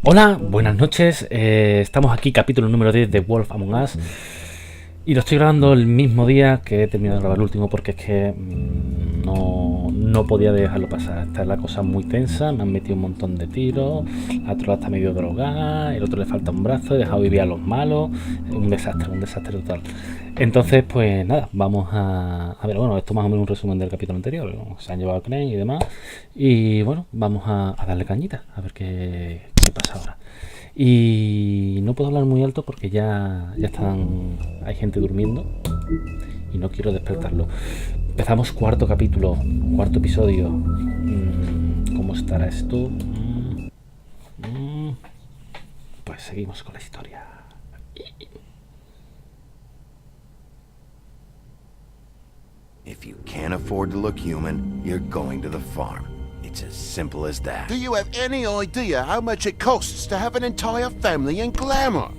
Hola, buenas noches. Estamos aquí, capítulo número 10 de Wolf Among Us. Y lo estoy grabando el mismo día que he terminado de grabar el último porque es que no podía dejarlo pasar. Esta es la cosa muy tensa, me han metido un montón de tiros, a otro está medio drogado, el otro le falta un brazo, he dejado vivir a los malos, un desastre total. Entonces, pues nada, vamos a ver, bueno, esto más o menos un resumen del capítulo anterior, se han llevado a Crane y demás, y bueno, vamos a darle cañita, a ver qué pasa ahora. Y no puedo hablar muy alto porque ya hay gente durmiendo y no quiero despertarlo. Empezamos cuarto capítulo, cuarto episodio. ¿Cómo estará esto? Pues seguimos con la historia. If you can't afford to look human, you're going to the farm. It's as simple as that. Do you have any idea how much it costs to have an entire family in glamour?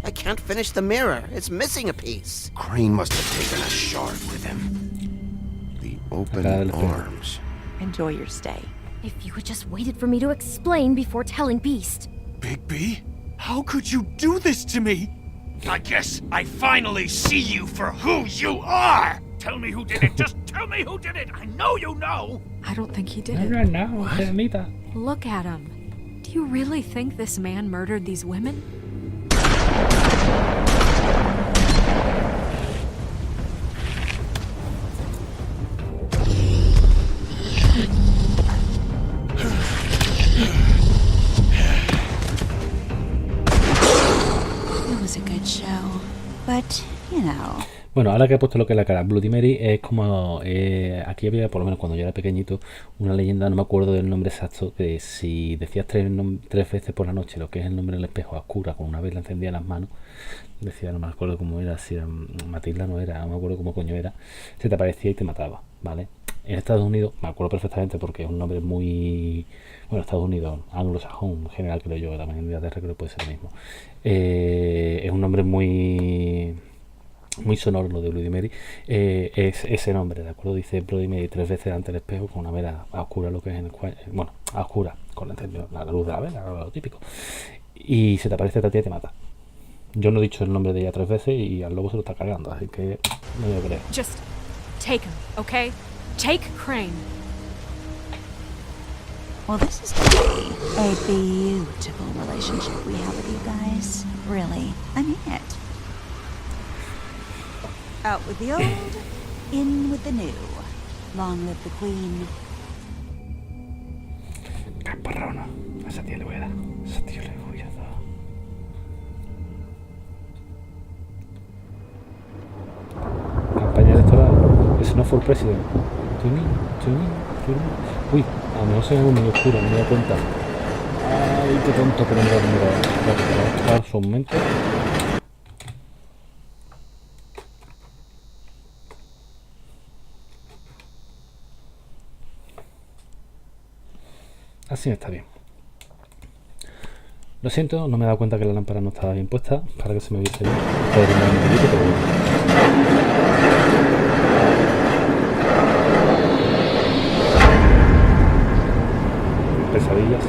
I can't finish the mirror. It's missing a piece. Crane must have taken a shard with him. The open arms. Enjoy your stay. If you had just waited for me to explain before telling Beast. Bigby? How could you do this to me? I guess I finally see you for who you are! Tell me who did it! Just tell me who did it! I know you know! I don't think he did it. No, Anita. Look at him. Do you really think this man murdered these women? It was a good show, but, you know... Bueno, ahora que he puesto lo que es la cara, Bloody Mary es como... aquí había, por lo menos cuando yo era pequeñito, una leyenda, no me acuerdo del nombre exacto, que si decías tres veces por la noche lo que es el nombre del espejo a oscura, con una vez la encendía en las manos, decía, no me acuerdo cómo era, si era Matilda, no me acuerdo cómo coño era, se te aparecía y te mataba, ¿vale? En Estados Unidos, me acuerdo perfectamente porque es un nombre muy... Bueno, Estados Unidos, anglosajón, en general creo yo, también en Inglaterra creo que puede ser lo mismo. Es un nombre muy sonoro lo de Bloody Mary, es ese nombre, ¿de acuerdo? Dice Bloody Mary 3 veces ante el espejo con una vela a oscura, lo que es en el cual, bueno, a oscura, con la luz de la vela, lo típico, y se te aparece esta tía y te mata. Yo no he dicho el nombre de ella 3 veces y al lobo se lo está cargando, así que no me lo creo. Just take him, okay? Take Crane. Well, this is going to be a beautiful relationship we have with you guys. Really, I mean it. Out with the old, in with the new. Long live the queen. Caparrona, a esa tía le voy a dar. Esa tía le voy a dar. Campaña electoral. It's not for president. To me. Uy, a lo mejor se ve muy oscuro, no me doy cuenta. Ay, qué tonto que no me lo he mirado. Un momento. Así está bien. Lo siento, no me he dado cuenta que la lámpara no estaba bien puesta para que se me viese bien. Pesadillas.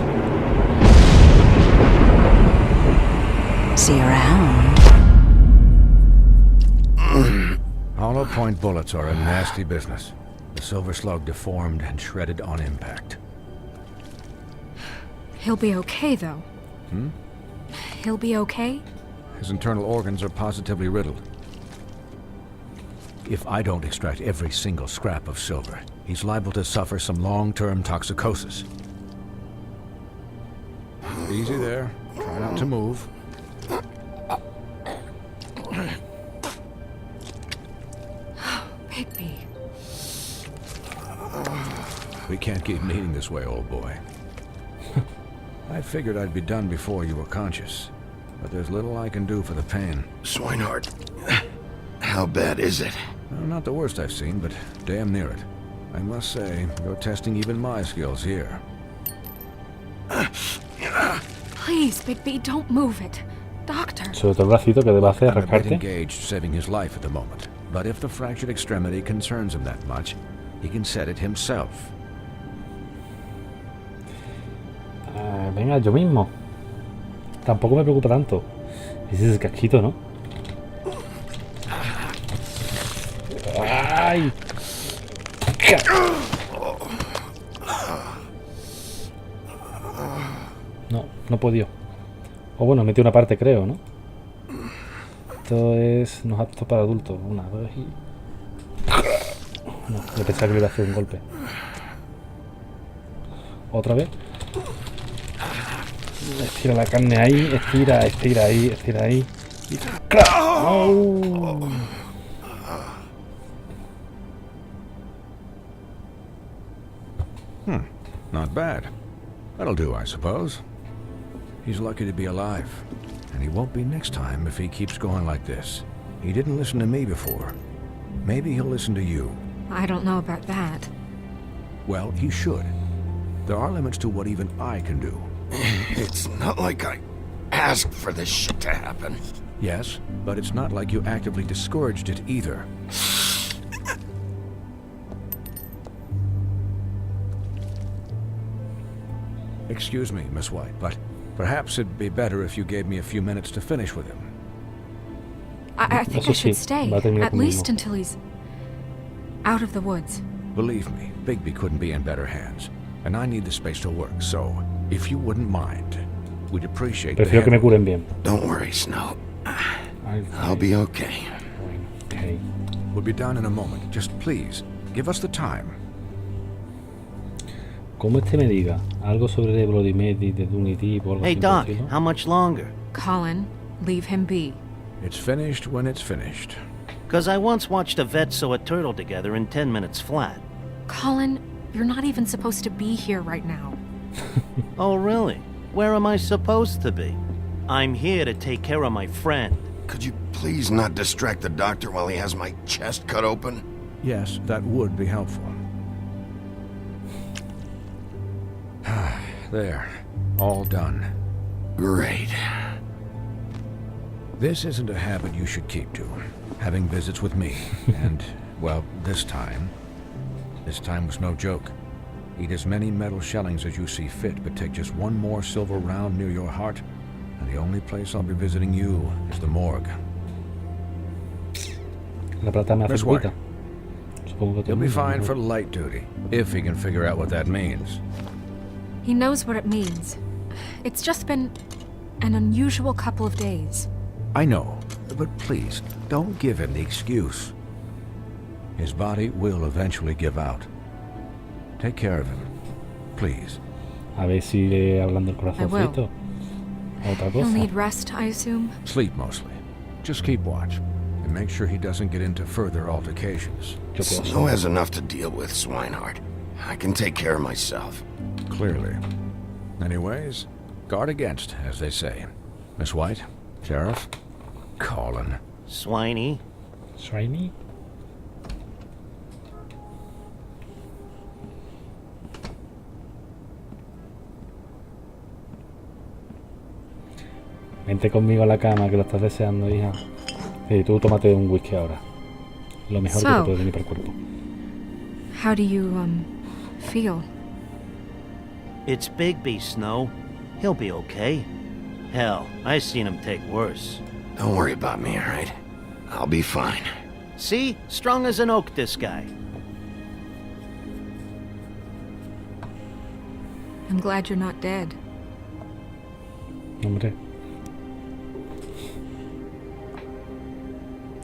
See you around. Hollow point bullets are a nasty business. The silver slug deformed and shredded on impact. He'll be okay, though. He'll be okay? His internal organs are positively riddled. If I don't extract every single scrap of silver, he's liable to suffer some long-term toxicosis. Easy there. Try not to move. Bigby. We can't keep meeting this way, old boy. I figured I'd be done before you were conscious, but there's little I can do for the pain. Swinehart, how bad is it? Well, not the worst I've seen, but damn near it. I must say, you're testing even my skills here. Please, Bigby, don't move it. Doctor. Sobre todo el bracito que debe hacer I'm a bit rascarte. engaged saving his life at the moment, but if the fractured extremity concerns him that much, he can set it himself. Venga, yo mismo. Tampoco me preocupa tanto. Ese es el casquito, ¿no? ¡Ay! No, no he podido. O bueno, metí una parte, creo, ¿no? Esto es... no es apto para adultos. Una, dos y... No, yo pensaba que le iba a hacer un golpe. Otra vez. Estira la carne ahí, estira ahí, estira ahí. Y ¡crack! ¡Oh! Not bad. That'll do, I suppose. He's lucky to be alive. And he won't be next time if he keeps going like this. He didn't listen to me before. Maybe he'll listen to you. I don't know about that. Well, he should. There are limits to what even I can do. It's not like I asked for this shit to happen. Yes, but it's not like you actively discouraged it either. Excuse me, Miss White, but perhaps it'd be better if you gave me a few minutes to finish with him. I think I should stay, at least until he's out of the woods. Believe me, Bigby couldn't be in better hands, and I need the space to work, so if you wouldn't mind, we'd appreciate the Prefiero que me help. curen bien. Don't worry, Snow. I'll be okay. Okay. We'll be done in a moment. Just please, give us the time. Como este me diga algo sobre de Bloody Mary, de Dunity o algo Hey, así por el Doc, estilo. how much longer? Colin, leave him be. It's finished when it's finished. Because I once watched a vet sew a turtle together in 10 minutes flat. Colin, you're not even supposed to be here right now. Oh, really? Where am I supposed to be? I'm here to take care of my friend. Could you please not distract the doctor while he has my chest cut open? Yes, that would be helpful. There, all done. Great. This isn't a habit you should keep to, having visits with me. And, well, this time was no joke. Eat as many metal shellings as you see fit, but take just one more silver round near your heart, and the only place I'll be visiting you is the morgue. La plata me hace Miss poquita. White. Supongo que todo He'll el be mundo, fine ¿no? for light duty, if he can figure out what that means. He knows what it means. It's just been an unusual couple of days. I know, but please, don't give him the excuse. His body will eventually give out. Take care of him, please. A ver si le hablan del I will. corazoncito. Otra He'll cosa. need rest, I assume. Sleep mostly. Just keep watch, and make sure he doesn't get into further altercations. Yo puedo Snow hacer. has enough to deal with, Swinehart. I can take care of myself. Clearly. Anyways, guard against, as they say. Miss White, Sheriff, Colin. Swiney. Shiny. Vente conmigo a la cama que lo estás deseando, hija. Y tú tómate un whisky ahora. Lo mejor que te So. puede venir para el cuerpo. How do you, feel? It's Bigby, Snow. He'll be okay. Hell, I seen him take worse. Don't worry about me, all right? I'll be fine. See? Strong as an oak, this guy. I'm glad you're not dead. Hombre.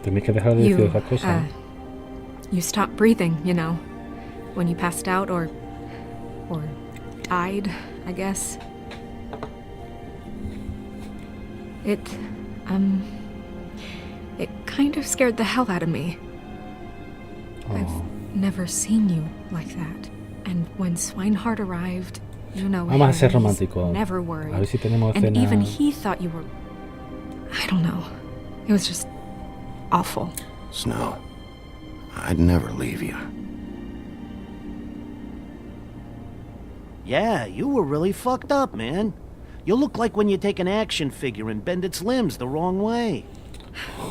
Tenéis que dejar de decir You, esas cosas. you stopped breathing, you know, when you passed out or died, I guess. It kind of scared the hell out of me. Oh. I've never seen you like that. And when Swinehart arrived, you know, Vamos a ser he's románticos. never A ver worried. si tenemos And escena. even he thought you were, I don't know. It was just awful. Snow, I'd never leave you. Yeah, you were really fucked up, man. You look like when you take an action figure and bend its limbs the wrong way.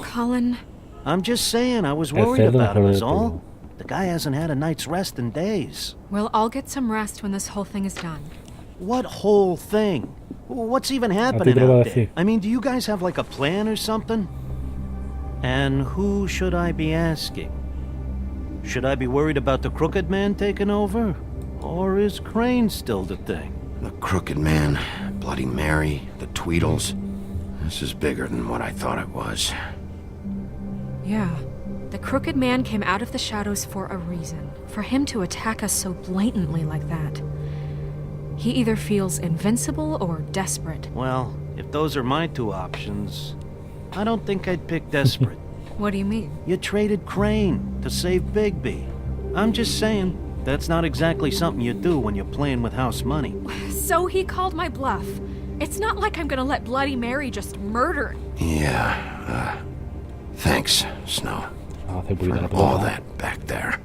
Colin, I'm just saying, I was El worried cerdo about him mejor is de all. todo. The guy hasn't had a night's rest in days. we'll all get some rest when this whole thing is done. What whole thing? What's even A ti happening te lo va a out there? decir. I mean, do you guys have like a plan or something? And who should I be asking? Should I be worried about the crooked man taking over? Or is Crane still the thing? The Crooked Man, Bloody Mary, the Tweedles. This is bigger than what I thought it was. Yeah. The Crooked Man came out of the shadows for a reason. For him to attack us so blatantly like that. He either feels invincible or desperate. Well, if those are my two options, I don't think I'd pick desperate. What do you mean? You traded Crane to save Bigby. I'm just saying, that's not exactly something you do when you're playing with house money. So he called my bluff. It's not like I'm gonna let Bloody Mary just murder. Yeah, thanks, Snow. Hace un poquito la For all pelota. that back there.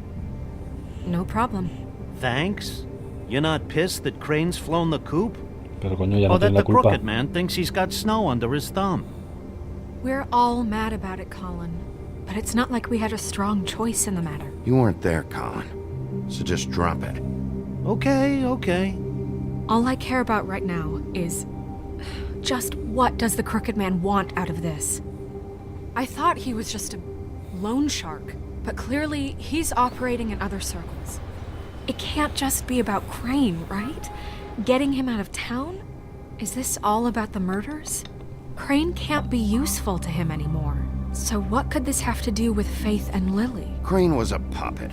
No problem. Thanks? You're not pissed that Crane's flown the coop? Pero coño, ya Or no that tiene the la culpa. crooked man thinks he's got Snow under his thumb? We're all mad about it, Colin. But it's not like we had a strong choice in the matter. You weren't there, Colin. So just drop it. Okay. All I care about right now is just what does the Crooked Man want out of this? I thought he was just a loan shark, but clearly he's operating in other circles. It can't just be about Crane, right? Getting him out of town? Is this all about the murders? Crane can't be useful to him anymore. So what could this have to do with Faith and Lily? Crane was a puppet,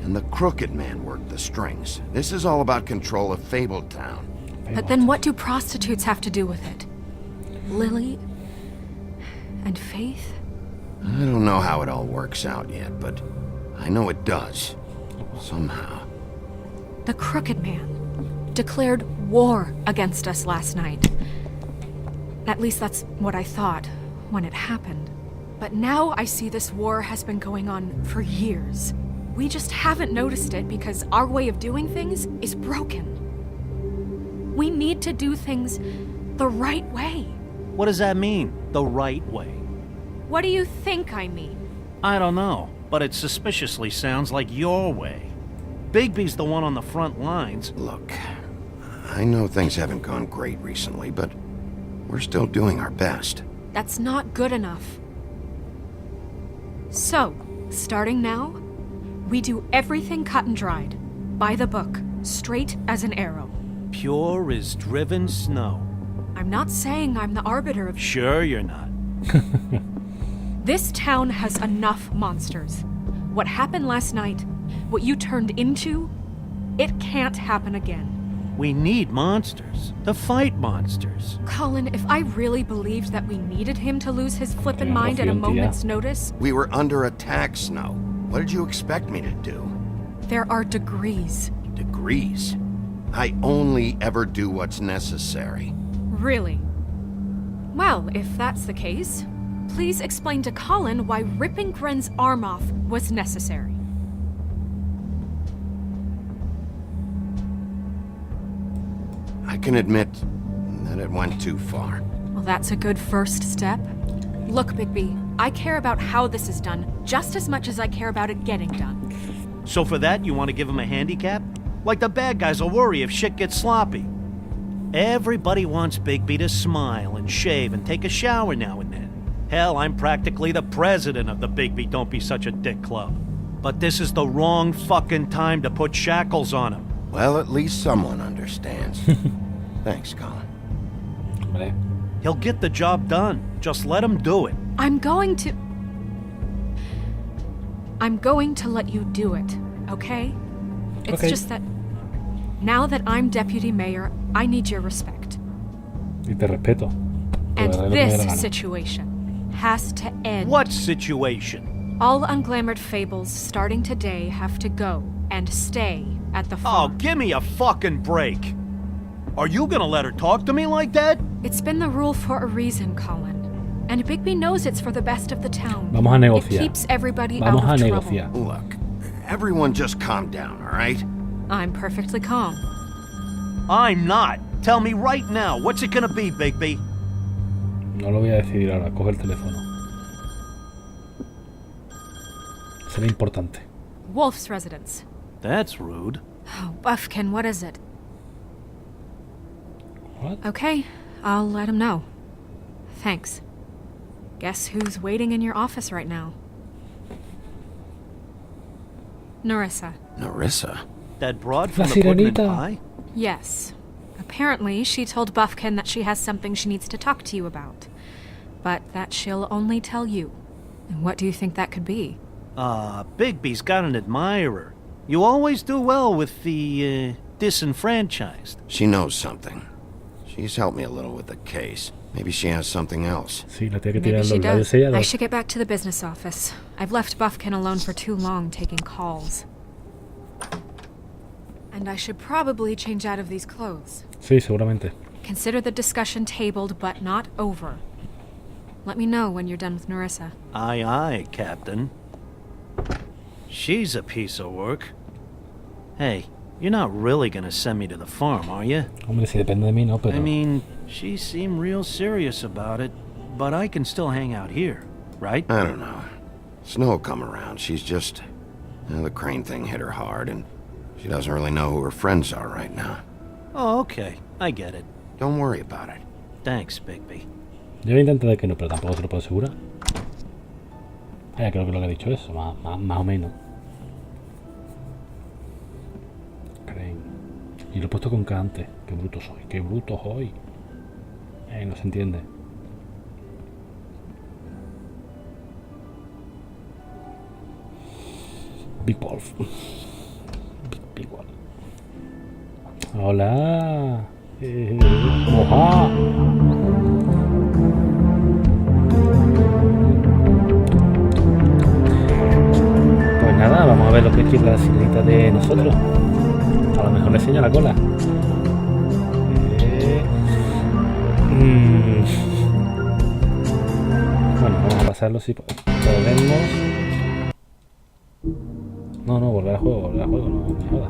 and the Crooked Man worked the strings. This is all about control of Fabletown. But then what do prostitutes have to do with it? Lily? And Faith? I don't know how it all works out yet, but I know it does. Somehow. The Crooked Man declared war against us last night. At least that's what I thought when it happened. But now I see this war has been going on for years. We just haven't noticed it because our way of doing things is broken. We need to do things the right way. What does that mean, the right way? What do you think I mean? I don't know, but it suspiciously sounds like your way. Bigby's the one on the front lines. Look, I know things haven't gone great recently, but we're still doing our best. That's not good enough. So, starting now, we do everything cut and dried, by the book, straight as an arrow. Pure as driven snow. I'm not saying I'm the arbiter of... Sure you're not. This town has enough monsters. What happened last night, what you turned into, it can't happen again. We need monsters. To fight monsters. Colin, if I really believed that we needed him to lose his flippin' mind at a moment's notice... We were under attack, Snow. What did you expect me to do? There are degrees. Degrees? I only ever do what's necessary. Really? Well, if that's the case, please explain to Colin why ripping Gren's arm off was necessary. I can admit that it went too far. Well, that's a good first step. Look, Bigby, I care about how this is done just as much as I care about it getting done. So for that, you want to give him a handicap? Like the bad guys will worry if shit gets sloppy. Everybody wants Bigby to smile and shave and take a shower now and then. Hell, I'm practically the president of the Bigby Don't Be Such a Dick Club. But this is the wrong fucking time to put shackles on him. Well, at least someone understands. Thanks, Colin. Hombre. He'll get the job done. Just let him do it. I'm going to let you do it, okay? It's Okay. just that now that I'm deputy mayor, I need your respect. Y te respeto. Te And daré lo que me dé la this gana. situation has to end. What situation? All unglamored fables starting today have to go and stay at the Oh, farm. give me a fucking break. Are you gonna let her talk to me like that? It's been the rule for a reason, Colin. And Bigby knows it's for the best of the town. Vamos a negociar. It keeps everybody Vamos out a of trouble. negociar. Look, everyone just calm down, all right? I'm perfectly calm. I'm not. Tell me right now, what's it gonna be, Bigby? No lo voy a decidir ahora. Coge el teléfono. Será importante. Wolf's residence. That's rude. Oh, Buffkin, what is it? What? Okay, I'll let him know. Thanks. Guess who's waiting in your office right now? Nerissa. Nerissa? That broad from La the pudding and sirenita. pie? Yes. Apparently, she told Buffkin that she has something she needs to talk to you about. But that she'll only tell you. And what do you think that could be? Bigby's got an admirer. You always do well with the, disenfranchised. She knows something. She's helped me a little with the case. Maybe she has something else. Sí, la tiene que Maybe tirar she los labios does. ella. I should get back to the business office. I've left Buffkin alone for too long taking calls. And I should probably change out of these clothes. Sí, seguramente. Consider the discussion tabled, but not over. Let me know when you're done with Nerissa. Aye, aye, Captain. She's a piece of work. Hey, you're not really gonna send me to the farm, are you? Hombre, si depende de mí, no, pero... I mean, she seemed real serious about it, but I can still hang out here, right? I don't know. Snow will come around. She's just... the crane thing hit her hard, and she doesn't really know who her friends are right now. Oh, okay. I get it. Don't worry about it. Thanks, Bigby. Yo voy a intentar que no, pero tampoco se lo puedo asegurar. Creo que lo que ha dicho eso, más o menos. Creen. Y lo he puesto con K antes. Qué bruto soy, qué bruto soy. No se entiende. Big Wolf. Big Wolf. Hola. Moja. Pues nada, vamos a ver lo que quiere la sirenita de nosotros. A lo mejor le enseña la cola. Bueno, vamos a pasarlo si podemos. No, volver al juego, no me jodas.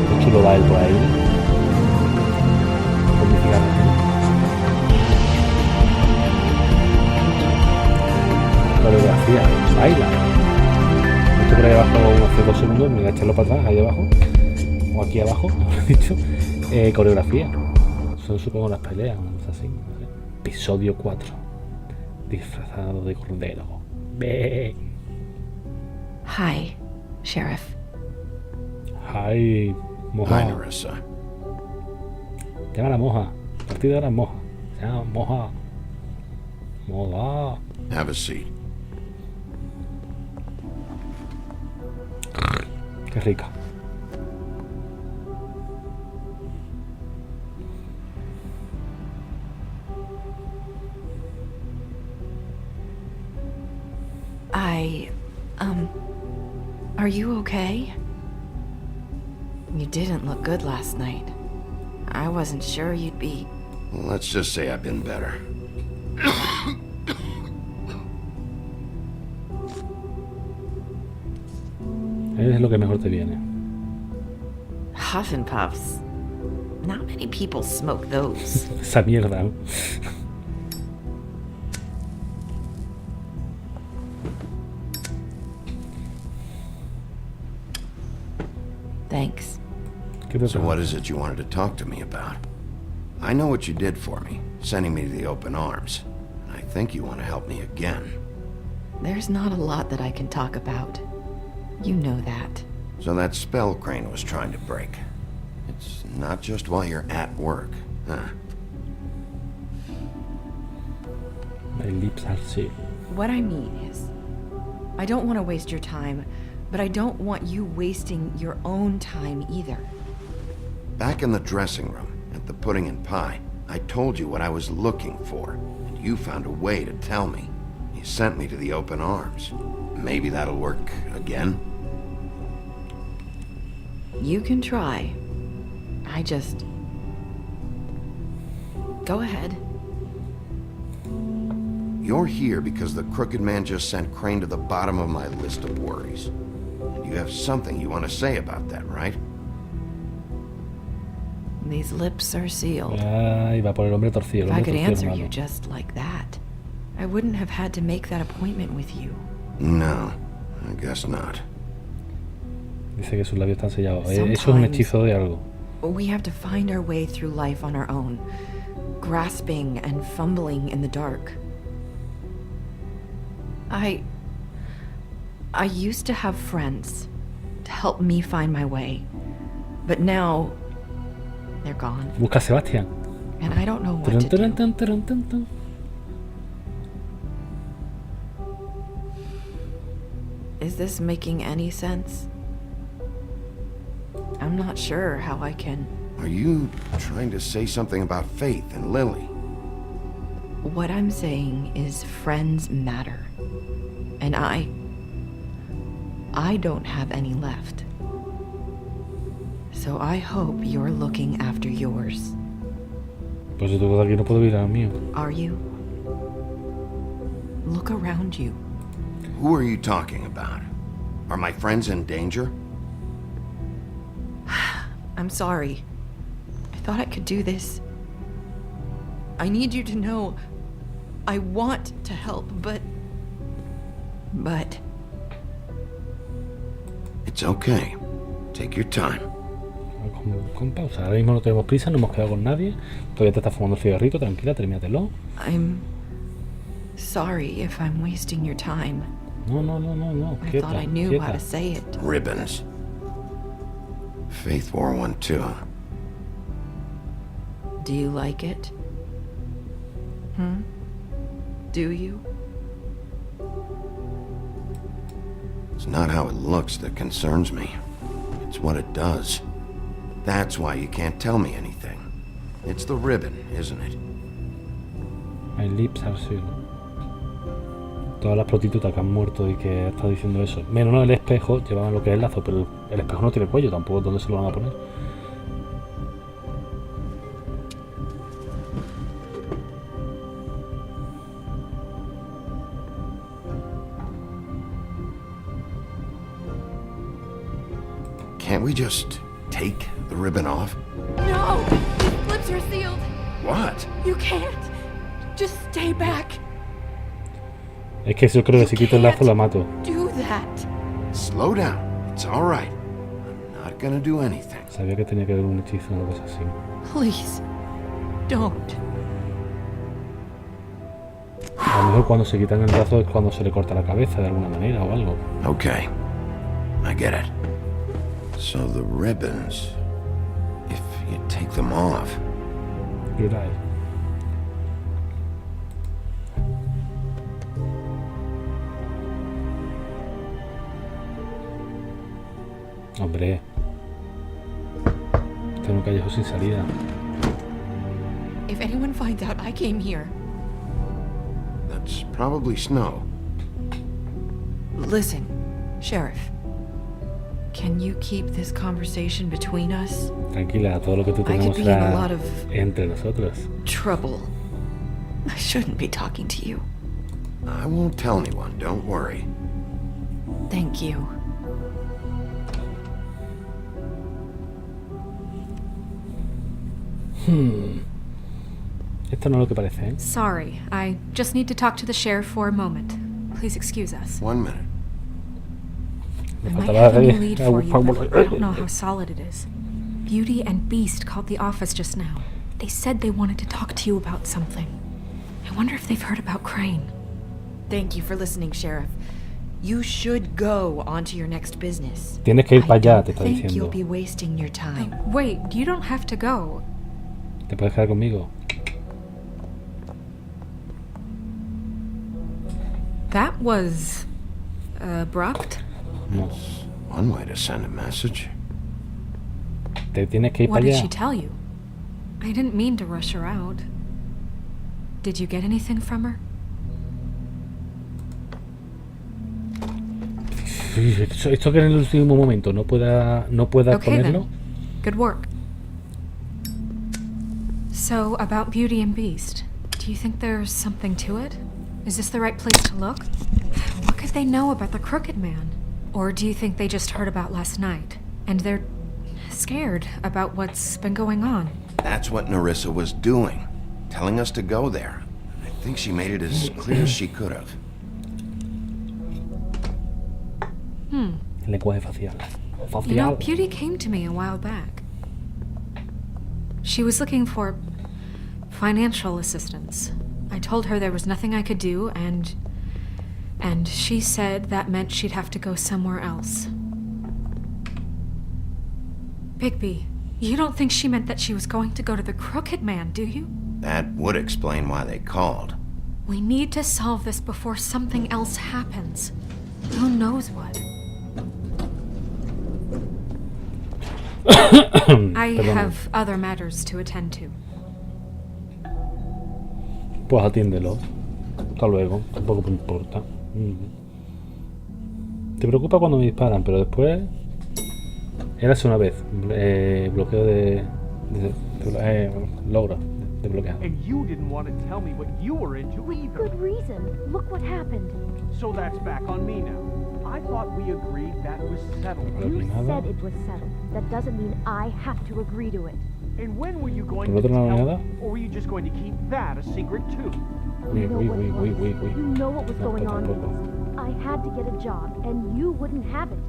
Qué chulo va él por ahí. Con mi cigarro, coreografía, baila. Esto por ahí abajo hace 2 segundos, me voy a echarlo para atrás, ahí abajo. O aquí abajo, mejor dicho. Coreografía. Son supongo las peleas, o así. No sé. Episodio 4. Disfrazado de cordero. ¡Bé! Hi, Sheriff. Hi, moja. Hi, Nerissa. Llama a la moja. A partir de ahora es moja. Se llama moja. Moja. Have a seat. Qué rica. Are you okay? You didn't look good last night. I wasn't sure you'd be... Well, let's just say I've been better. Es lo que mejor te viene. Huff and puffs. Not many people smoke those. Esa mierda, ¿no? Thanks. So what is it you wanted to talk to me about? I know what you did for me, sending me to the open arms. I think you want to help me again. There's not a lot that I can talk about. You know that. So that spell Crane was trying to break. It's not just while you're at work, huh? My lips are sealed. What I mean is, I don't want to waste your time, but I don't want you wasting your own time either. Back in the dressing room, at the pudding and pie, I told you what I was looking for, and you found a way to tell me. You sent me to the open arms. Maybe that'll work again? You can try. I just... Go ahead. You're here because the crooked man just sent Crane to the bottom of my list of worries. And you have something you want to say about that, right? These lips are sealed. Ay, va por el hombre torcido. If I could answer you just like that, I wouldn't have had to make that appointment with you. No, I guess not. Dice que sus labios están sellados. Eso es un hechizo de algo. We have to find our way through life on our own, grasping and fumbling in the dark. I used to have friends to help me find my way, but now they're gone. Busca a Sebastián. And I don't know what to do. Is this making any sense? I'm not sure how I can. Are you trying to say something about Faith and Lily? What I'm saying is friends matter. And I don't have any left. So I hope you're looking after yours. Pues yo tengo de aquí, no puedo ir al mío. Are you? Look around you. Who are you talking about? Are my friends in danger? I'm sorry. I thought I could do this. I need you to know I want to help, but... It's okay. Take your time. Con pausa. Ahora mismo no tenemos prisa, no hemos quedado con nadie. Todavía te estás fumando el cigarrito, tranquila, termínatelo. I'm sorry if I'm wasting your time. No. I Quieta, thought I knew quieta. how to say it. Ribbons. Faith wore one too. Do you like it? Do you? It's not how it looks that concerns me. It's what it does. That's why you can't tell me anything. It's the ribbon, isn't it? My lips are sealed. Todas las prostitutas que han muerto y que han estado diciendo eso. Menos no, el espejo llevaban lo que es el lazo, pero el espejo no tiene cuello tampoco. ¿Dónde se lo van a poner? Can't we just take the ribbon off? No! His lips are sealed! What? You can't! Just stay back! Es que yo creo que si quito el lazo la mato. Do that! Slow down. It's all right. I'm not gonna do anything. Sabía que tenía que haber un hechizo o una cosa así. Please, don't. A lo mejor cuando se quitan el brazo es cuando se le corta la cabeza de alguna manera o algo. Okay. I get it. So the ribbons, if you take them off, You're right. Hombre, este es un callejón sin salida. If anyone finds out I came here, that's probably Snow. listen, Sheriff. Can you keep this conversation between us? Tranquila, todo lo que tú I could tenemos be in a será lot of entre nosotros. trouble. I shouldn't be talking to you. I won't tell anyone, don't worry. Thank you. Esto no es lo que parece, ¿eh? Sorry, I just need to talk to the sheriff for a moment. Please excuse us. 1 minute. Me I might faltaba have a new ahí. lead for you, but I don't know how solid it is. Beauty and Beast called the office just now. They said they wanted to talk to you about something. I wonder if they've heard about Crane. Thank you for listening, Sheriff. You should go on to your next business. Tienes que ir para allá, te I está think you'll diciendo. be wasting your time. Wait, you don't have to go. ¿Te puedes quedar conmigo? That was abrupt. No. One way to send a message. Te tienes que ir What para did allá. she tell you? I didn't mean to rush her out. Did you get anything from her? Esto que en el último momento no pueda Okay ponerlo. then. Good work. So, about Beauty and Beast, do you think there's something to it? Is this the right place to look? What could they know about the Crooked Man? Or do you think they just heard about last night, and they're scared about what's been going on? That's what Narissa was doing, telling us to go there. I think she made it as clear as she could have. El lenguaje facial. You know, Social. Beauty came to me a while back. She was looking for financial assistance. I told her there was nothing I could do, and she said that meant she'd have to go somewhere else. Bigby, you don't think she meant that she was going to go to the Crooked Man, do you? That would explain why they called. We need to solve this before something else happens. Who knows what? I have other matters to attend to. Pues atiéndelo. Hasta luego. Tampoco me importa. Te preocupa cuando me disparan, pero después... Érase una vez. Bloqueo de logro. Desbloqueado. And you didn't want to tell me what you were into either. Good reason. Look what happened. So that's back on me now. I thought we agreed that was settled. You said it was settled. That doesn't mean I have to agree to it. And when were you going ¿Por to otro lado tell nada? me? Or were you just going to keep that a secret too? You know what was going on with this. I had to get a job, and you wouldn't have it.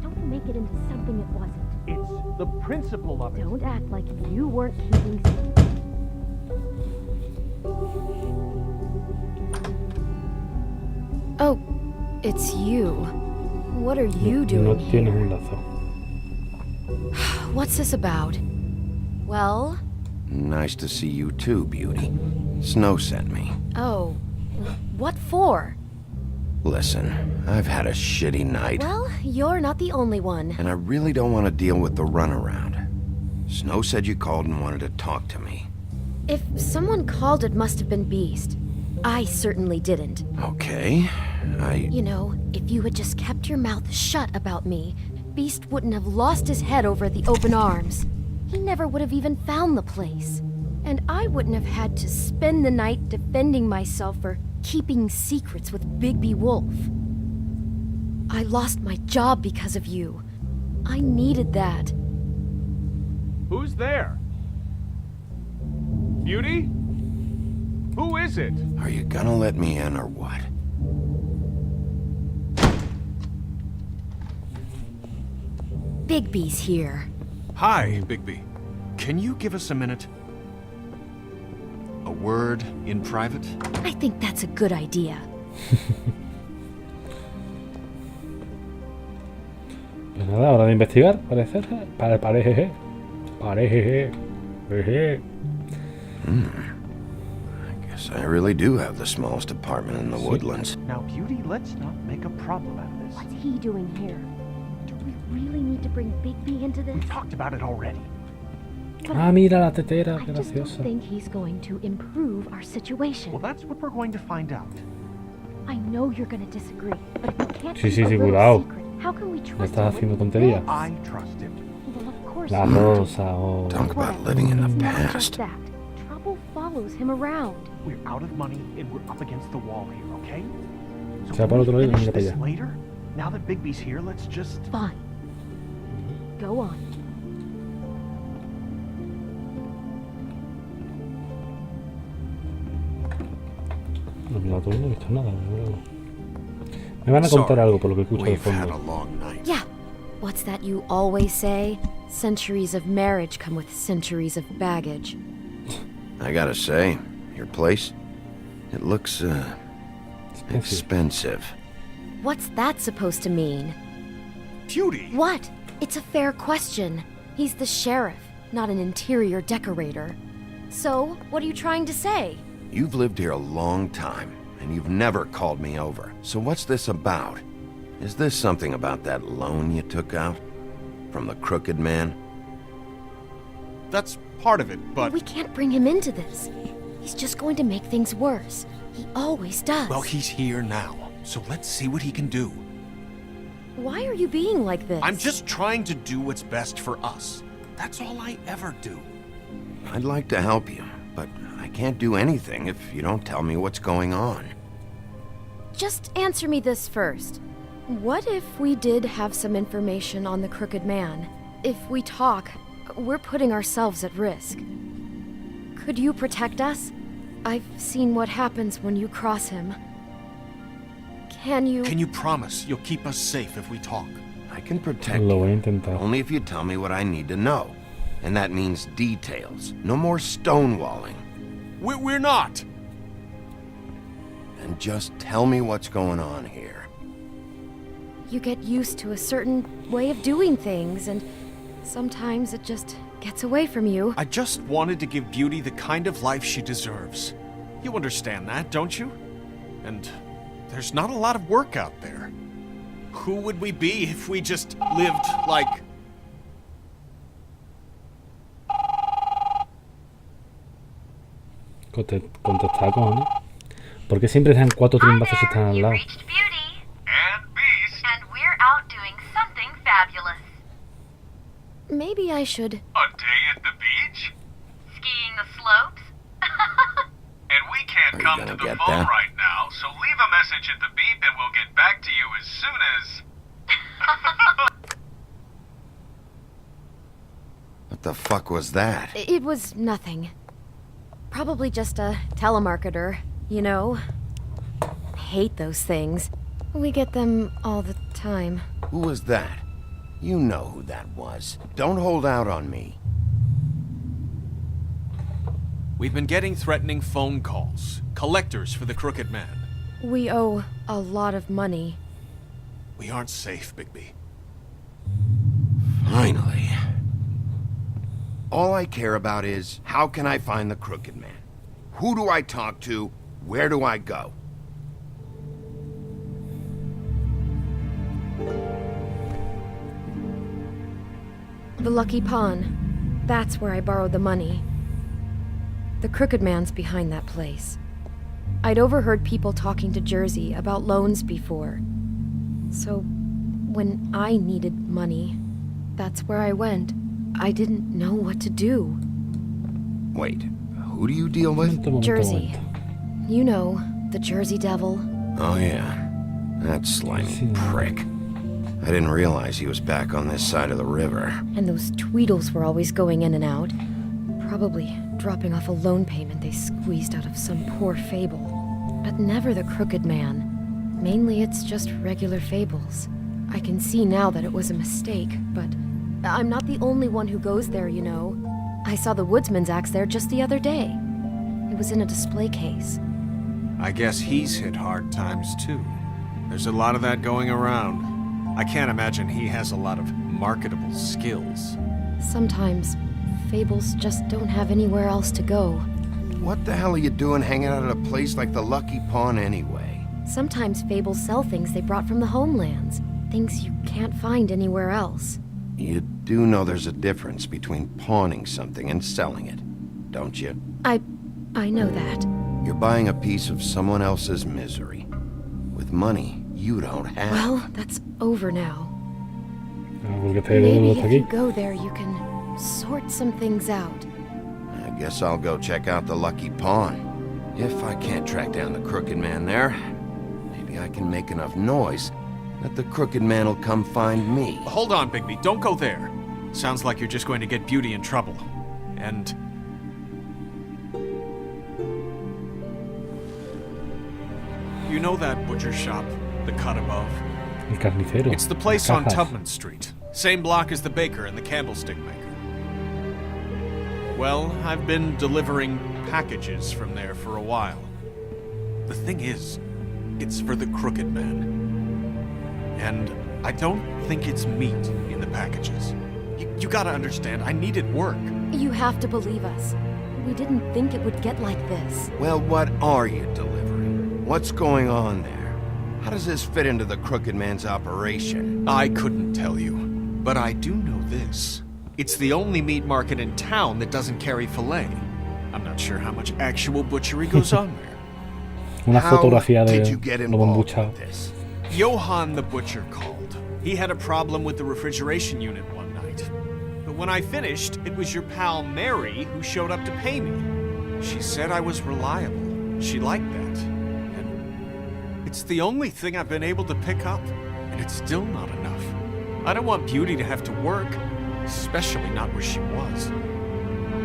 Don't make it into something it wasn't. It's the principle of it. Don't act like you weren't keeping secrets. Oh, it's you. What are you No doing tienes here? un lazo. What's this about? Well, Nice to see you too, Beauty. Snow sent me. oh, what for? Listen, I've had a shitty night, Well, you're not the only one. and I really don't want to deal with the runaround. Snow said you called and wanted to talk to me. If someone called, it must have been Beast. I certainly didn't. Okay, You know, if you had just kept your mouth shut about me, Beast wouldn't have lost his head over at the open arms. He never would have even found the place. And I wouldn't have had to spend the night defending myself for keeping secrets with Bigby Wolf. I lost my job because of you. I needed that. Who's there? Beauty? Who is it? Are you gonna let me in or what? Bigby's here. Hi, Bigby. Can you give us a minute? A word in private? I think that's a good idea. Pues nada, hora de investigar, parece. Parece. I guess I really do have the smallest apartment in the woodlands. Now, Beauty, let's not make a problem out of this. What's he doing here? Do we really need to bring Bigby into this? We talked about it already. Ah, mira la tetera, I qué just don't graciosa. think he's going to improve our situation. Well, that's what we're going to find out. I know you're going to disagree, but if you can't Sí, keep sí, a sí, little cuidado. secret, how can we trust Me estás him haciendo with tonterías. this? I trust him. Well, of course La you do. rosa, oh. Talk about Whatever. living in the It's not just past. that. Trouble follows him around. We're out of money and we're up against the wall here, okay? So Se va para when otro we lado y finish mira para this allá. later, now that Bigby's here, let's just... Fine. Go on. No, mira, todo, no he visto nada. Me van a contar algo por lo que escucho de We've had a fondo. long night. Yeah. What's that you always say? Centuries of marriage come with centuries of baggage. I gotta say, your place, it looks, expensive. What's that supposed to mean? Beauty! What? It's a fair question. He's the sheriff, not an interior decorator. So, what are you trying to say? You've lived here a long time, and you've never called me over. So what's this about? Is this something about that loan you took out? From the Crooked Man? That's part of it, but... We can't bring him into this. He's just going to make things worse. He always does. Well, he's here now, so let's see what he can do. Why are you being like this? I'm just trying to do what's best for us. That's all I ever do. I'd like to help you, but I can't do anything if you don't tell me what's going on. Just answer me this first. What if we did have some information on the Crooked Man? If we talk, we're putting ourselves at risk. Could you protect us? I've seen what happens when you cross him. Can you... Can you promise you'll keep us safe if we talk? I can protect Lo voy a you, intentar. only if you tell me what I need to know. And that means details. No more stonewalling. We're not. And just tell me what's going on here. You get used to a certain way of doing things, and sometimes it just gets away from you. I just wanted to give Beauty the kind of life she deserves. You understand that, don't you? And there's not a lot of work out there. Who would we be if we just lived like... Contestar, cojones. ¿Por qué siempre están 4 triunfazos si están al lado? Maybe I should. A day at the beach? Skiing the slopes? And we can't come to the phone right now, so leave a message at the beep and we'll get back to you as soon as... What the fuck was that? It was nothing. Probably just a telemarketer, you know? I hate those things. We get them all the time. Who was that? You know who that was. Don't hold out on me. We've been getting threatening phone calls. Collectors for the Crooked Man. We owe a lot of money. We aren't safe, Bigby. Finally. All I care about is, how can I find the Crooked Man? Who do I talk to? Where do I go? The Lucky Pawn. That's where I borrowed the money. The Crooked Man's behind that place. I'd overheard people talking to Jersey about loans before. So, when I needed money, that's where I went. I didn't know what to do. Wait, who do you deal with? Jersey. You know, the Jersey Devil. Oh yeah, that slimy prick. I didn't realize he was back on this side of the river. And those Tweedles were always going in and out. Probably dropping off a loan payment they squeezed out of some poor fable. But never the Crooked Man. Mainly it's just regular fables. I can see now that it was a mistake, but I'm not the only one who goes there, you know. I saw the woodsman's axe there just the other day. It was in a display case. I guess he's hit hard times too. There's a lot of that going around. I can't imagine he has a lot of marketable skills. Sometimes, fables just don't have anywhere else to go. What the hell are you doing hanging out at a place like the Lucky Pawn anyway? Sometimes fables sell things they brought from the homelands. Things you can't find anywhere else. You do know there's a difference between pawning something and selling it, don't you? I know that. You're buying a piece of someone else's misery. With money you don't have. Well, that's over now. Porque Maybe te if you go there, you can sort some things out. I guess I'll go check out the Lucky Pawn. If I can't track down the Crooked Man there, maybe I can make enough noise that the Crooked Man will come find me. Hold on, Bigby. Don't go there. Sounds like you're just going to get Beauty in trouble. And... you know that butcher shop? The cut above? El carnicero. It's the place Las on cajas. Tubman Street. Same block as the baker and the candlestick maker. Well, I've been delivering packages from there for a while. The thing is, it's for the Crooked Man. And I don't think it's meat in the packages. You gotta understand, I needed work. You have to believe us. We didn't think it would get like this. Well, what are you delivering? What's going on there? How does this fit into the Crooked Man's operation? I couldn't tell you, but I do know this. It's the only meat market in town that doesn't carry filet. I'm not sure how much actual butchery goes on there. Una How fotografía de did you get lo involved embuchado. with this? Johann the butcher called. He had a problem with the refrigeration unit one night. But when I finished, it was your pal Mary who showed up to pay me. She said I was reliable. She liked that. And it's the only thing I've been able to pick up, and it's still not enough. I don't want Beauty to have to work, especially not where she was.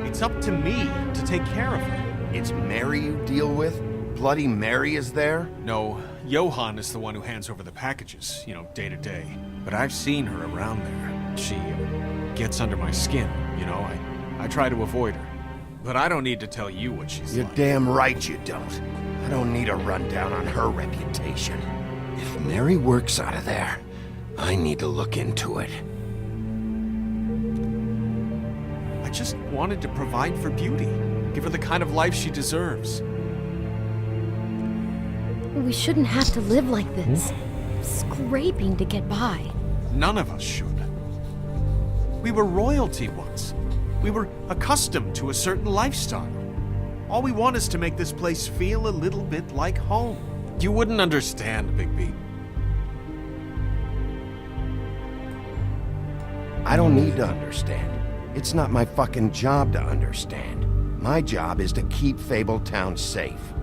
It's up to me to take care of her. It's Mary you deal with? Bloody Mary is there? No, Johann is the one who hands over the packages, day to day. But I've seen her around there. She gets under my skin, I try to avoid her. But I don't need to tell you what she's You're like. damn right you don't. I don't need a rundown on her reputation. If Mary works out of there, I need to look into it. I just wanted to provide for Beauty. Give her the kind of life she deserves. We shouldn't have to live like this, scraping to get by. None of us should. We were royalty once. We were accustomed to a certain lifestyle. All we want is to make this place feel a little bit like home. You wouldn't understand, Bigby. I don't need to understand. It's not my fucking job to understand. My job is to keep Fabletown safe.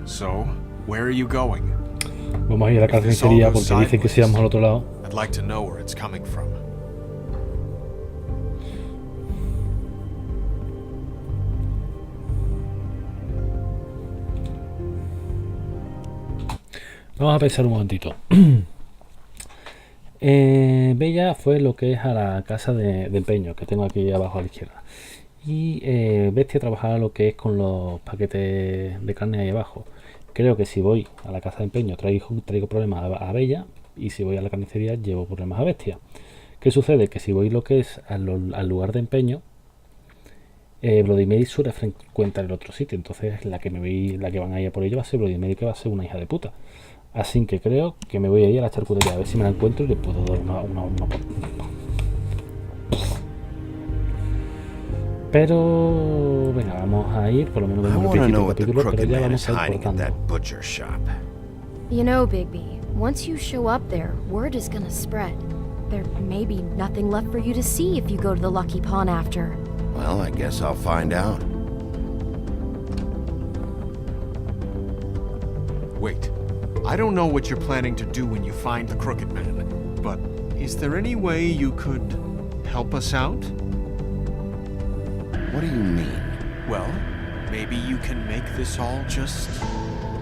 So, where are you going? Vamos a ir a la carnicería porque dicen que si vamos al otro lado. I'd like to know where it's coming from. Vamos a pensar un momentito. Bella fue lo que es a la casa de empeño que tengo aquí abajo a la izquierda. Y Bestia trabajaba lo que es con los paquetes de carne ahí abajo. Creo que si voy a la casa de empeño traigo problemas a Bella, y si voy a la carnicería llevo problemas a Bestia. ¿Qué sucede? Que si voy lo que es al lugar de empeño, Bloody Mary suele frecuentar el otro sitio. Entonces la que van a ir a por ello va a ser Bloody Mary, que va a ser una hija de puta. Así que creo que me voy a ir a la charcutería a ver si me la encuentro y le puedo dar una. Pero venga, vamos a ir, por lo menos vemos el principio del capítulo, pero ya vamos a ir cortando. You know, Bigby, once you show up there, word is gonna spread. There may be nothing left for you to see if you go to the Lucky Pawn after. Well, I guess I'll find out. Wait. I don't know what you're planning to do when you find the Crooked Man, but is there any way you could help us out? What do you mean? Well, maybe you can make this all just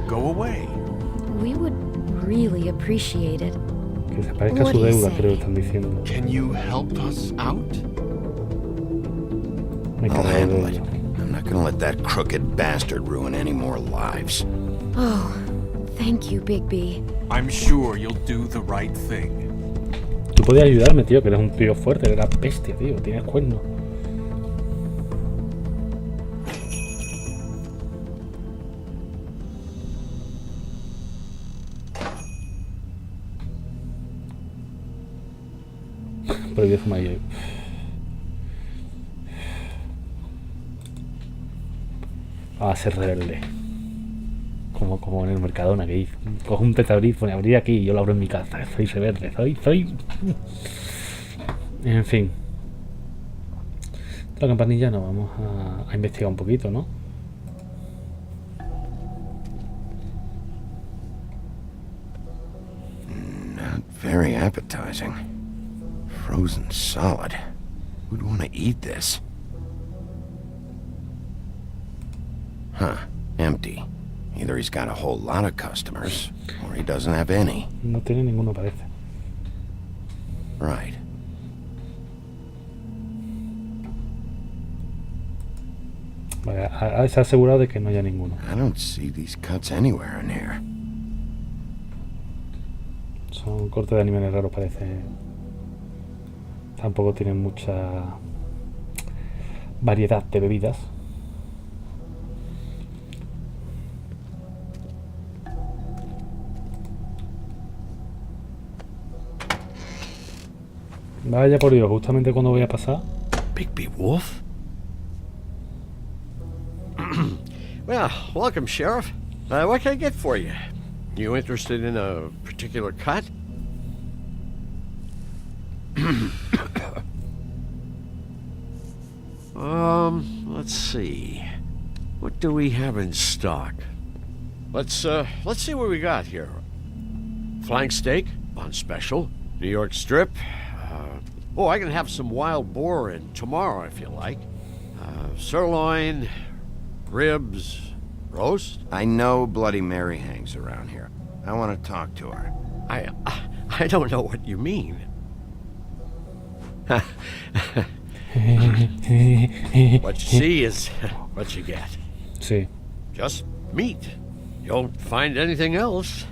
go away. We would really appreciate it. Que se parezca a su deuda, creo que están diciendo. Can you help us out? I'll handle it. I'm not gonna let that crooked bastard ruin any more lives. Oh, thank you, Bigby. I'm sure you'll do the right thing. Tú podías ayudarme, tío, que eres un tío fuerte, eres bestia, tío, tienes cuernos. Prohibido fumar yo. A ser rebelde. Como en el Mercadona, que dice, cojo un tetabrit, pone abrir aquí y yo lo abro en mi casa. Soy rebelde, soy. En fin. La campanilla no, vamos a investigar un poquito, ¿no? Not very appetizing. Frozen solid. Who'd want to eat this? Huh. Empty. Either he's got a whole lot of customers, or he doesn't have any. No tiene ninguno, parece. Right. Vale, se ha asegurado de que no haya ninguno. I don't see these cuts anywhere in here. Son cortes de animales raros, parece. Tampoco tienen mucha variedad de bebidas. Vaya por Dios, justamente cuando voy a pasar. Bigby Wolf? Well, welcome, Sheriff. What can I get for you? You interested in a particular cut? Let's see. What do we have in stock? Let's see what we got here. Flank steak on special. New York strip. I can have some wild boar in tomorrow if you like. Sirloin, Ribs, roast? I know Bloody Mary hangs around here. I want to talk to her. I don't know what you mean. What you see is what you get. Sí. Just meat. You don't find anything else.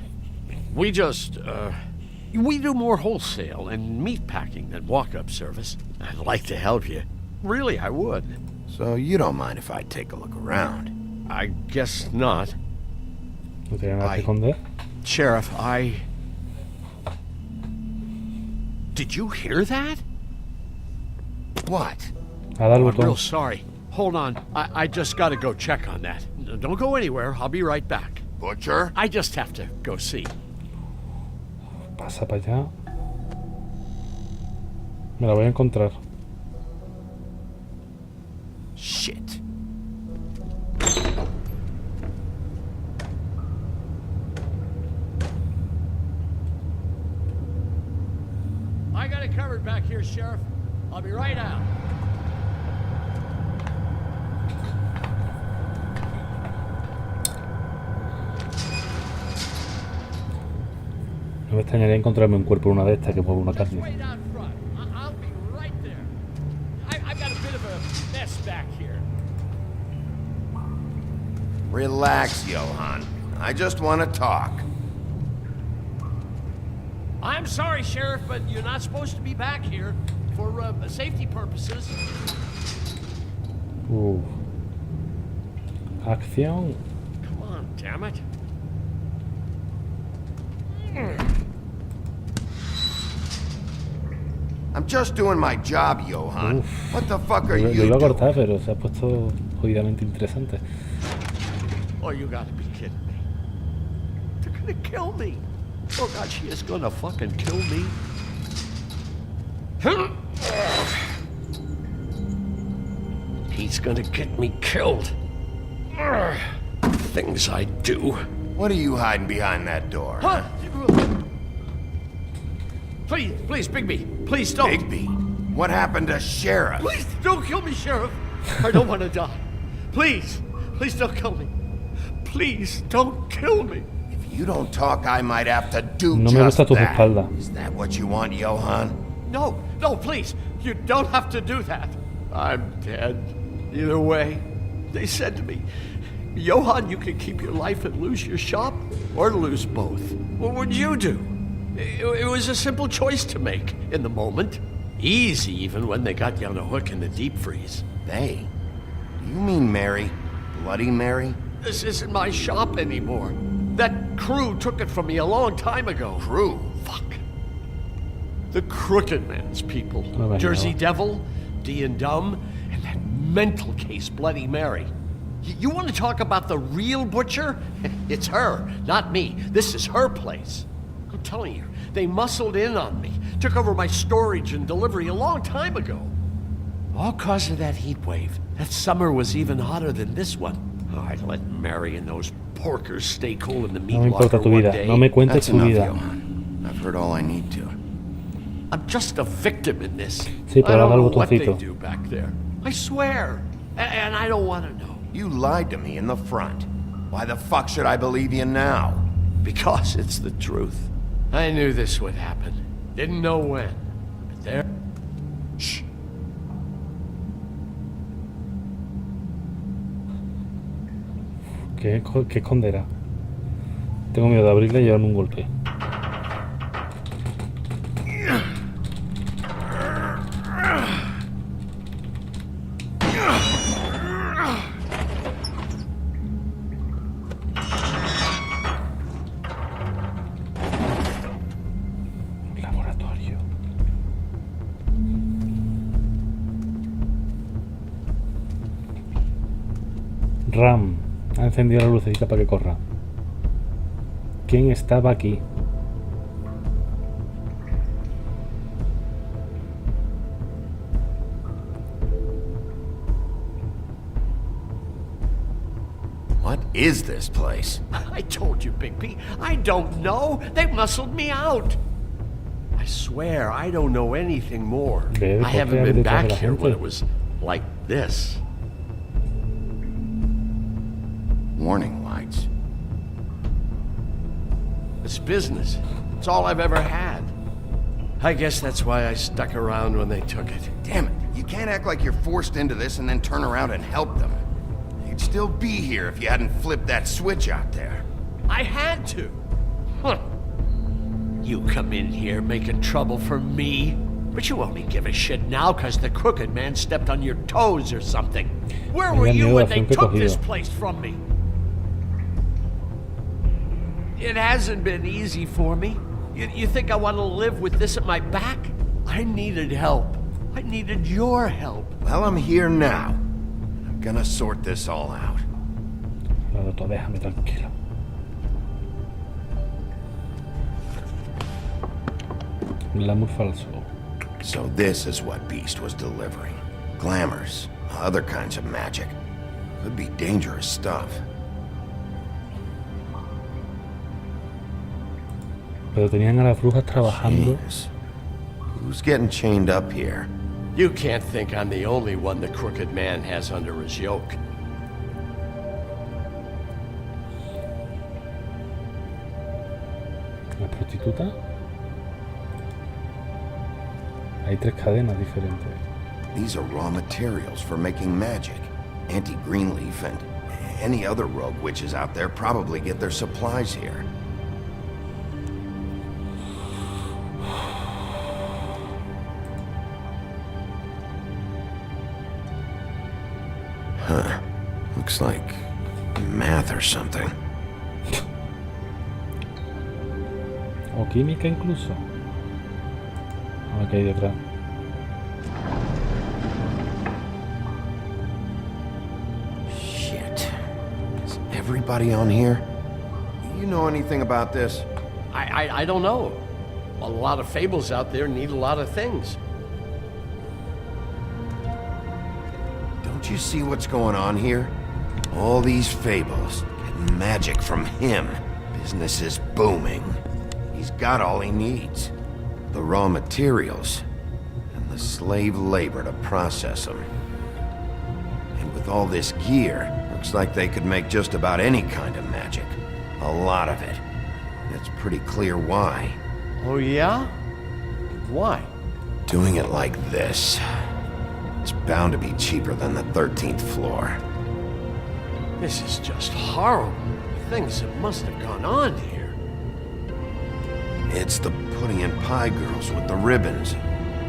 We do more wholesale and meat packing than walk-up service. I'd like to help you. Really, I would. So you don't mind if I take a look around? I guess not. No tiene nada que esconder. Sheriff, Did you hear that? What? A dar el I'm botón. real sorry. Hold on. I just gotta go check on that. Don't go anywhere. I'll be right back. Butcher? I just have to go see. Pasa para allá. Me la voy a encontrar. Shit. I got it covered back here, Sheriff. I'll be right out. No me extrañaría encontrarme un cuerpo en una de estas que mueve una carne. Wait out front. I'll be right there. I've got a bit of a mess back here. Relax, Johann. I just want to talk. I'm sorry, Sheriff, but you're not supposed to be back here for safety purposes. Acción. Come on, damn it. I'm just doing my job, Johann. What the fuck are Lo you iba a doing? cortar, pero se ha puesto jodidamente interesante. Oh, you gotta be kidding me. They're gonna kill me. Oh, God, she is gonna fucking kill me. He's gonna get me killed. Things I do. What are you hiding behind that door? Huh? Please, Bigby. Please don't. Bigby? What happened to Sheriff? Please don't kill me, Sheriff. I don't want to die. Please don't kill me. Please don't kill me. If you don't talk, I might have to do No me just gusta tu that. espalda. Is that what you want, Johann? No, please. You don't have to do that. I'm dead. Either way, they said to me, Johann, you can keep your life and lose your shop, or lose both. What would you do? It was a simple choice to make in the moment. Easy, even when they got you on a hook in the deep freeze. They? Do you mean Mary? Bloody Mary? This isn't my shop anymore. That crew took it from me a long time ago. Crew? Fuck. The Crooked Man's people. Oh, Jersey Devil, D and Dumb, and that mental case, Bloody Mary. You want to talk about the real butcher? It's her, not me. This is her place. I'm telling you, they muscled in on me, took over my storage and delivery a long time ago. All cause of that heat wave. That summer was even hotter than this one. Oh, I'd let Mary and those porkers stay cool in the meat No me importa locker tu one vida. day. No me cuentes That's tu enough, vida. Johann. I've heard all I need to. I'm just a victim in this. Sí, pero I don't dale know al what they botoncito. do back there. I swear. And I don't want to know. You lied to me in the front. Why the fuck should I believe you now? Because it's the truth. I knew this would happen. Didn't know when. But there... Shh. ¿Qué esconderá? Tengo miedo de abrirla y llevarme un golpe. Laboratorio. Ram. Ha encendido la lucecita para que corra. ¿Quién estaba aquí? What is this place? I told you, Bigby. I don't know. They muscled me out. I swear, I don't know anything more. Ve, I ¿por qué haven't abre been detrás de la back here when gente? it was like this. warning lights. It's business. It's all I've ever had. I guess that's why I stuck around when they took it. Damn it, you can't act like you're forced into this and then turn around and help them. You'd still be here if you hadn't flipped that switch out there. I had to. Huh. You come in here making trouble for me, but you only give a shit now because the crooked man stepped on your toes or something. Where were you when they took this place from me? It hasn't been easy for me. You think I want to live with this at my back? I needed help. I needed your help. Well, I'm here now. I'm gonna sort this all out. Roberto, déjame tranquilo. Glamour falso. So this is what Beast was delivering. Glamours, other kinds of magic. Could be dangerous stuff. Pero tenían a las brujas trabajando. Jeez. Who's getting chained up here? You can't think I'm the only one the crooked man has under his yoke. La prostituta. Hay 3 cadenas diferentes. These are raw materials for making magic. Auntie Greenleaf and any other rogue witches out there probably get their supplies here. Huh. Looks like math or something. O química incluso. A ver qué hay detrás. Shit. Is everybody on here? You know anything about this? I don't know. A lot of fables out there need a lot of things. Don't you see what's going on here? All these fables, getting magic from him. Business is booming. He's got all he needs. The raw materials, and the slave labor to process them. And with all this gear, looks like they could make just about any kind of magic. A lot of it. It's pretty clear why. Oh yeah? Why? Doing it like this. It's bound to be cheaper than the 13th floor. This is just horrible. The things that must have gone on here. It's the pudding and pie girls with the ribbons.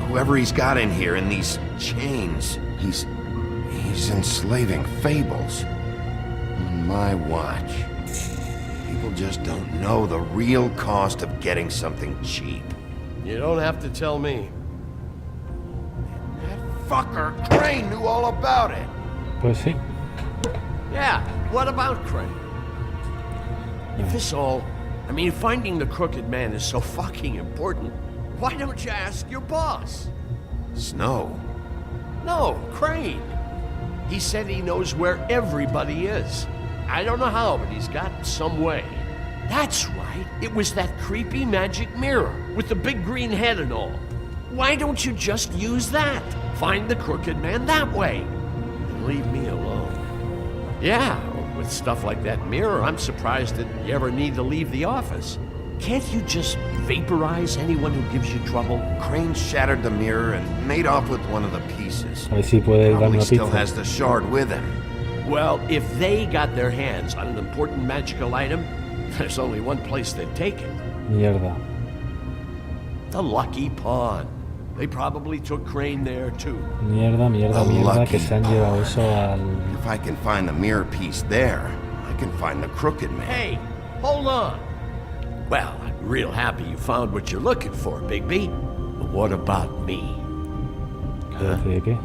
Whoever he's got in here in these chains, he's enslaving fables. On my watch. People just don't know the real cost of getting something cheap. You don't have to tell me. Fucker Crane knew all about it. Pues sí. Yeah, what about Crane? If this all... I mean, finding the crooked man is so fucking important, why don't you ask your boss? Snow? No, Crane. He said he knows where everybody is. I don't know how, but he's got some way. That's right. It was that creepy magic mirror with the big green head and all. Why don't you just use that? Find the crooked man that way. And leave me alone. Yeah, with stuff like that mirror, I'm surprised that you ever need to leave the office. Can't you just vaporize anyone who gives you trouble? Crane shattered the mirror and made off with one of the pieces. A ver si puede darme Probably una still pista. has the shard with him. Well, if they got their hands on an important magical item, there's only one place they'd take it. Mierda. The Lucky Pawn. They probably took Crane there too. Mierda, mierda, The mierda, lucky que se han llevado pawn. eso al... If I can find the mirror piece there, I can find the crooked man. Hey, hold on. Well, I'm real happy you found what you're looking for, Bigby. But what about me? Huh? ¿De qué?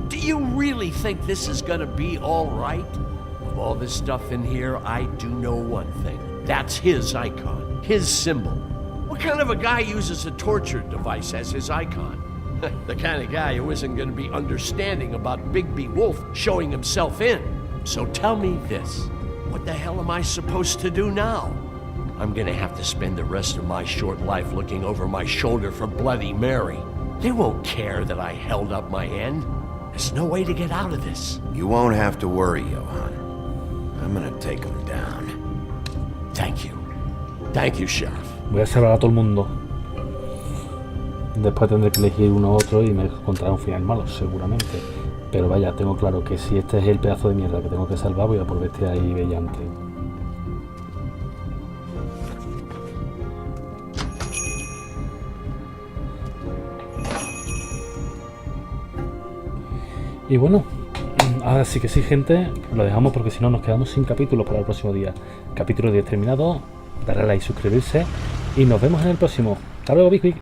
Do you really think this is gonna be all right? Of all this stuff in here, I do know one thing. That's his icon, his symbol. What kind of a guy uses a torture device as his icon? The kind of guy who isn't gonna be understanding about Bigby Wolf showing himself in. So tell me this. What the hell am I supposed to do now? I'm gonna have to spend the rest of my short life looking over my shoulder for Bloody Mary. They won't care that I held up my end. There's no way to get out of this. You won't have to worry, Johan. I'm gonna take him down. Thank you. Thank you, Sheriff. Voy a salvar a todo el mundo. Después tendré que elegir uno u otro y me encontraré un final malo, seguramente. Pero vaya, tengo claro que si este es el pedazo de mierda que tengo que salvar, voy a por este ahí brillante. Y bueno, ahora sí que sí, gente, lo dejamos porque si no nos quedamos sin capítulos para el próximo día. Capítulo 10 terminado, darle a like, suscribirse y nos vemos en el próximo. Hasta luego, bigby.